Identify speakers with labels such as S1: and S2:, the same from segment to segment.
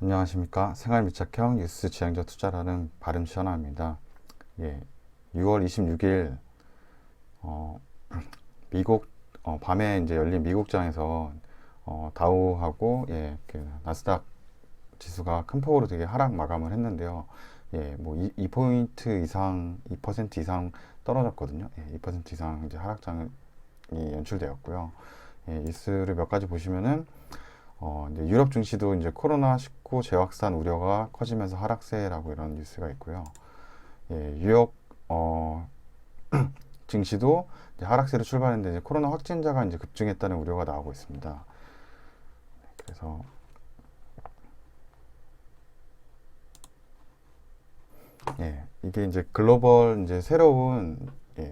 S1: 안녕하십니까. 생활밀착형 뉴스 지향적 투자라는 발음 시원합니다. 예, 6월 26일 미국 밤에 이제 열린 미국장에서 다우하고 그 나스닥 지수가 큰 폭으로 되게 하락 마감을 했는데요. 뭐 2포인트 이상, 2% 이상 떨어졌거든요. 2% 이상 이제 하락장이 연출되었고요. 뉴스를 몇 가지 보시면은 이제 유럽 증시도 이제 코로나19 재확산 우려가 커지면서 하락세라고 이런 뉴스가 있고요. 뉴욕 증시도 이제 하락세로 출발했는데 이제 코로나 확진자가 이제 급증했다는 우려가 나오고 있습니다. 그래서 이게 이제 글로벌 이제 새로운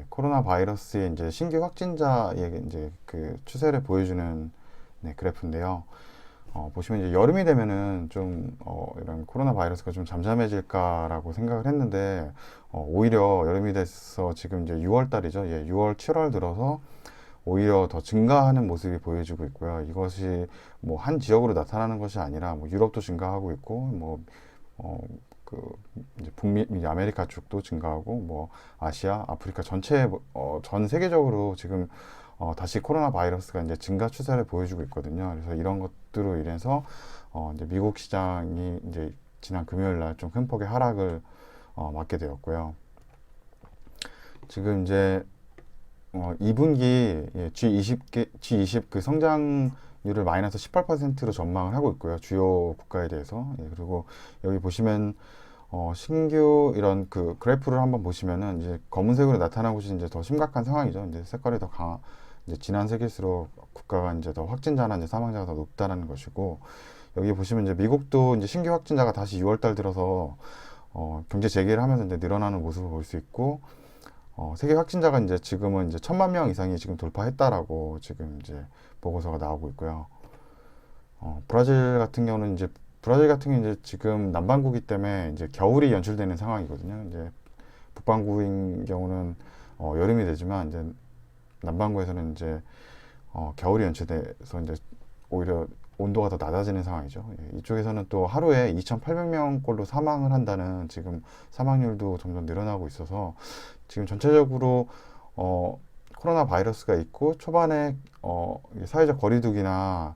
S1: 코로나 바이러스의 이제 신규 확진자의 이제 그 추세를 보여주는 그래프인데요. 보시면 이제 여름이 되면은 좀 이런 코로나 바이러스가 좀 잠잠해질까라고 생각을 했는데 오히려 여름이 돼서 지금 이제 6월 달이죠. 6월, 7월 들어서 오히려 더 증가하는 모습이 보여지고 있고요. 이것이 뭐 한 지역으로 나타나는 것이 아니라 뭐 유럽도 증가하고 있고 뭐 그 이제 북미 이제 아메리카 쪽도 증가하고 뭐 아시아, 아프리카 전체 전 세계적으로 지금 다시 코로나 바이러스가 이제 증가 추세를 보여주고 있거든요. 그래서 이런 것들로 인해서 이제 미국 시장이 이제 지난 금요일 날 좀 큰 폭의 하락을 맞게 되었고요. 지금 이제 2분기 G20 그 성장률을 마이너스 18%로 전망을 하고 있고요. 주요 국가에 대해서. 그리고 여기 보시면 신규 이런 그 그래프를 한번 보시면은 이제 검은색으로 나타나고 있는 이제 더 심각한 상황이죠. 이제 색깔이 더 이제 지난 세기일수록 국가가 이제 더 확진자나 이제 사망자가 더 높다라는 것이고, 여기 보시면 이제 미국도 이제 신규 확진자가 다시 6월 달 들어서 경제 재개를 하면서 이제 늘어나는 모습을 볼 수 있고, 세계 확진자가 이제 지금은 이제 1,000만 명 이상이 지금 돌파했다라고 지금 이제 보고서가 나오고 있고요. 브라질 같은 경우는 이제 지금 남반구기 때문에 이제 겨울이 연출되는 상황이거든요. 이제 북반구인 경우는 여름이 되지만 이제 남반구에서는 이제 겨울이 연출돼서 이제 오히려 온도가 더 낮아지는 상황이죠. 이쪽에서는 또 하루에 2,800명꼴로 사망을 한다는 지금 사망률도 점점 늘어나고 있어서 지금 전체적으로 코로나 바이러스가 있고 초반에 사회적 거리두기나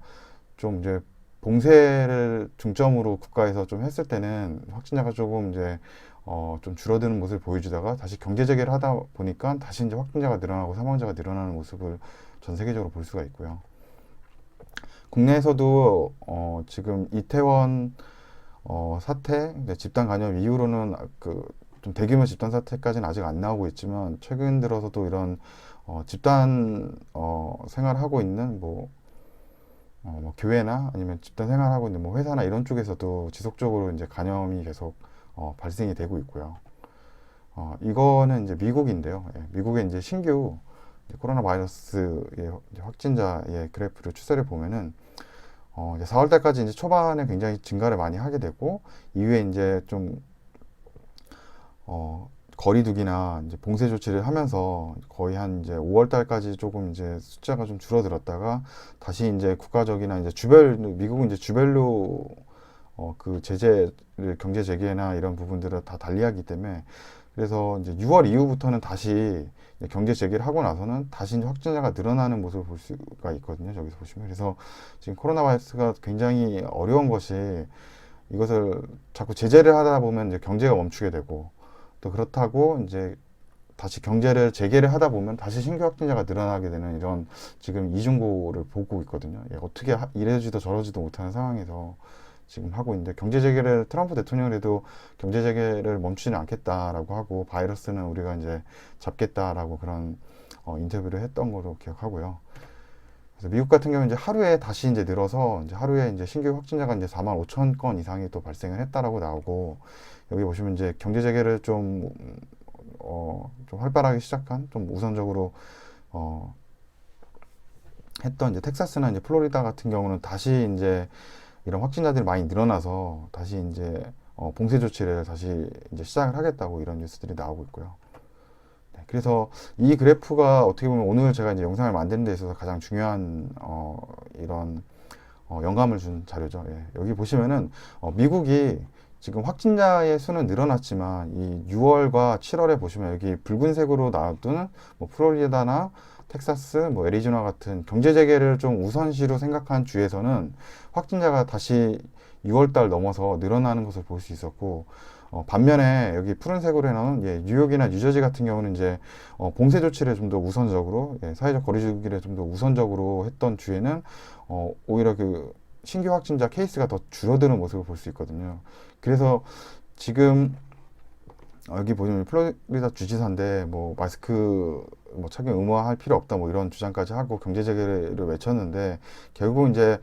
S1: 좀 이제 봉쇄를 중점으로 국가에서 좀 했을 때는 확진자가 조금 이제 좀 줄어드는 모습을 보여주다가 다시 경제 재개를 하다 보니까 다시 이제 확진자가 늘어나고 사망자가 늘어나는 모습을 전 세계적으로 볼 수가 있고요. 국내에서도 지금 이태원 사태, 집단 감염 이후로는 그 좀 대규모 집단 사태까지는 아직 안 나오고 있지만 최근 들어서도 이런 집단 생활하고 있는 뭐 교회나 아니면 집단 생활하고 있는 뭐 회사나 이런 쪽에서도 지속적으로 이제 감염이 계속 발생이 되고 있고요. 이거는 이제 미국인데요. 미국의 이제 신규 이제 코로나 바이러스의 확진자의 그래프를 추세를 보면은 이제 4월 달까지 이제 초반에 굉장히 증가를 많이 하게 되고 이후에 이제 좀 거리두기나 이제 봉쇄 조치를 하면서 거의 한 이제 5월 달까지 조금 이제 숫자가 좀 줄어들었다가 다시 이제 국가적이나 이제 미국은 이제 주별로 그 제재를 경제 재개나 이런 부분들을 다 달리하기 때문에 그래서 이제 6월 이후부터는 다시 경제 재개를 하고 나서는 다시 이제 확진자가 늘어나는 모습을 볼 수가 있거든요. 저기서 보시면. 그래서 지금 코로나 바이러스가 굉장히 어려운 것이 이것을 자꾸 제재를 하다 보면 이제 경제가 멈추게 되고 또 그렇다고 이제 다시 경제를 재개를 하다 보면 다시 신규 확진자가 늘어나게 되는 이런 지금 이중고를 보고 있거든요. 어떻게 이래지도 저러지도 못하는 상황에서 지금 하고 있는데 경제 재개를 트럼프 대통령에도 경제 재개를 멈추지는 않겠다라고 하고 바이러스는 우리가 이제 잡겠다라고 그런 인터뷰를 했던 걸로 기억하고요. 그래서 미국 같은 경우는 이제 하루에 다시 이제 늘어서 이제 하루에 이제 신규 확진자가 이제 4만 5천 건 이상이 또 발생을 했다라고 나오고 여기 보시면 이제 경제 재개를 좀 활발하게 시작한 좀 우선적으로 했던 이제 텍사스나 이제 플로리다 같은 경우는 다시 이제 이런 확진자들이 많이 늘어나서 다시 이제 봉쇄 조치를 다시 이제 시작을 하겠다고 이런 뉴스들이 나오고 있고요. 그래서 이 그래프가 어떻게 보면 오늘 제가 이제 영상을 만드는 데 있어서 가장 중요한 이런 영감을 준 자료죠. 예, 여기 보시면은 미국이 지금 확진자의 수는 늘어났지만 이 6월과 7월에 보시면 여기 붉은색으로 나왔던 뭐 플로리다나 텍사스, 뭐 애리조나 같은 경제 재개를 좀 우선시로 생각한 주에서는 확진자가 다시 6월 달 넘어서 늘어나는 것을 볼 수 있었고, 반면에 여기 푸른색으로 해놓은 뉴욕이나 뉴저지 같은 경우는 이제 봉쇄 조치를 좀 더 우선적으로, 사회적 거리두기를 좀 더 우선적으로 했던 주에는 오히려 그 신규 확진자 케이스가 더 줄어드는 모습을 볼 수 있거든요. 그래서 지금 여기 보시면 플로리다 주지사인데 뭐 마스크 뭐 착용 의무화할 필요 없다 뭐 이런 주장까지 하고 경제 재개를 외쳤는데, 결국 이제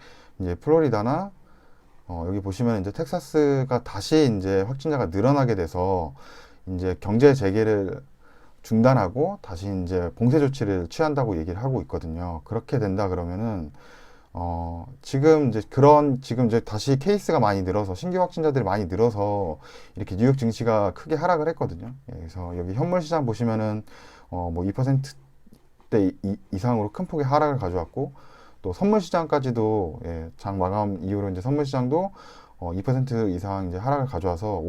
S1: 플로리다나 여기 보시면 이제 텍사스가 다시 이제 확진자가 늘어나게 돼서 이제 경제 재개를 중단하고 다시 이제 봉쇄 조치를 취한다고 얘기를 하고 있거든요. 그렇게 된다 그러면은 지금 이제 다시 케이스가 많이 늘어서 신규 확진자들이 많이 늘어서 이렇게 뉴욕 증시가 크게 하락을 했거든요. 그래서 여기 현물 시장 보시면은 뭐 2%대 이상으로 큰 폭의 하락을 가져왔고, 또 선물 시장까지도 장 마감 이후로 이제 선물 시장도 2% 이상 이제 하락을 가져와서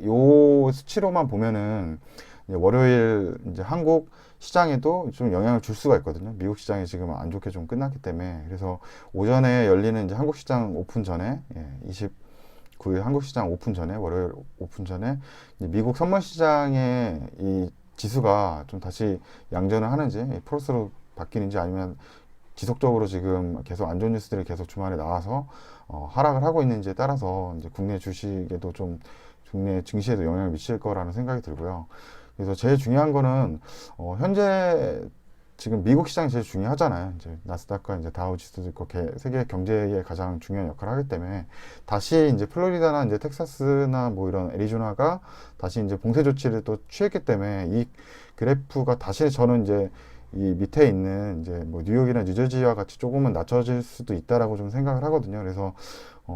S1: 요 수치로만 보면은 이제 월요일 이제 한국 시장에도 좀 영향을 줄 수가 있거든요. 미국 시장이 지금 안 좋게 좀 끝났기 때문에. 그래서 오전에 열리는 이제 한국 시장 오픈 전에 29일 한국 시장 오픈 전에 월요일 오픈 전에 이제 미국 선물 시장의 이 지수가 좀 다시 양전을 하는지 플러스로 바뀌는지 아니면 지속적으로 지금 계속 안 좋은 뉴스들이 계속 주말에 나와서 하락을 하고 있는지에 따라서 이제 국내 주식에도 좀 국내 증시에도 영향을 미칠 거라는 생각이 들고요. 그래서 제일 중요한 거는 현재 지금 미국 시장이 제일 중요하잖아요. 이제 나스닥과 이제 다우 지수도 있고 세계 경제에 가장 중요한 역할을 하기 때문에 다시 이제 플로리다나 이제 텍사스나 뭐 이런 애리조나가 다시 이제 봉쇄 조치를 또 취했기 때문에 이 그래프가 다시 저는 이제 이 밑에 있는 이제 뭐 뉴욕이나 뉴저지와 같이 조금은 낮춰질 수도 있다라고 좀 생각을 하거든요. 그래서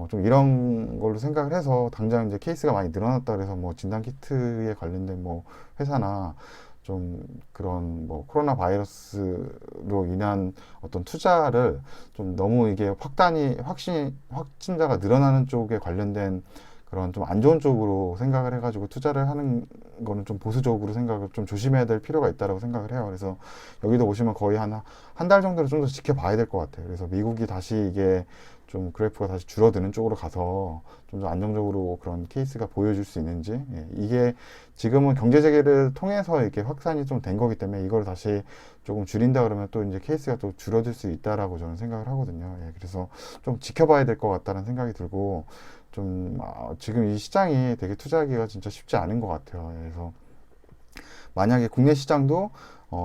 S1: 좀 이런 걸로 생각을 해서 당장 이제 케이스가 많이 늘어났다 그래서 뭐 진단 키트에 관련된 뭐 회사나 좀 그런 뭐 코로나 바이러스로 인한 어떤 투자를 좀 너무 이게 확진자가 늘어나는 쪽에 관련된 그런 좀 안 좋은 쪽으로 생각을 해가지고 투자를 하는 거는 좀 보수적으로 생각을 좀 조심해야 될 필요가 있다고 생각을 해요. 그래서 여기도 보시면 거의 한 달 정도를 좀 더 지켜봐야 될 것 같아요. 그래서 미국이 다시 이게 좀 그래프가 다시 줄어드는 쪽으로 가서 좀 더 안정적으로 그런 케이스가 보여줄 수 있는지, 이게 지금은 경제 재개를 통해서 이렇게 확산이 좀 된 거기 때문에 이걸 다시 조금 줄인다 그러면 또 이제 케이스가 또 줄어들 수 있다라고 저는 생각을 하거든요. 그래서 좀 지켜봐야 될 것 같다는 생각이 들고, 좀 지금 이 시장이 되게 투자하기가 진짜 쉽지 않은 것 같아요. 그래서 만약에 국내 시장도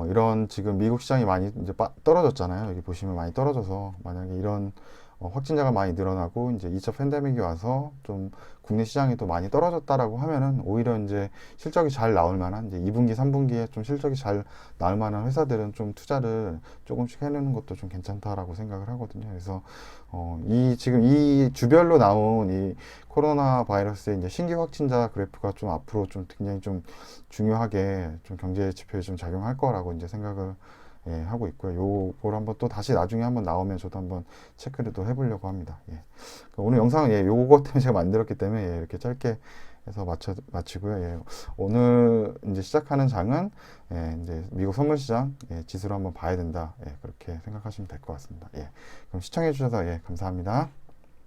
S1: 이런 지금 미국 시장이 많이 이제 떨어졌잖아요. 여기 보시면 많이 떨어져서 만약에 이런 확진자가 많이 늘어나고 이제 2차 팬데믹이 와서 좀 국내 시장이 또 많이 떨어졌다라고 하면은 오히려 이제 실적이 잘 나올 만한 이제 2분기, 3분기에 좀 실적이 잘 나올 만한 회사들은 좀 투자를 조금씩 해내는 것도 좀 괜찮다라고 생각을 하거든요. 그래서 지금 이 주별로 나온 이 코로나 바이러스의 이제 신규 확진자 그래프가 좀 앞으로 좀 굉장히 좀 중요하게 좀 경제 지표에 좀 작용할 거라고 이제 생각을 하고 있고요. 요걸 한번 또 다시 나중에 한번 나오면 저도 한번 체크를 또 해보려고 합니다. 그러니까 오늘 영상은 요거 때문에 제가 만들었기 때문에 이렇게 짧게 해서 마치고요. 오늘 이제 시작하는 장은 이제 미국 선물 시장 지수를 한번 봐야 된다. 그렇게 생각하시면 될 것 같습니다. 그럼 시청해 주셔서 감사합니다.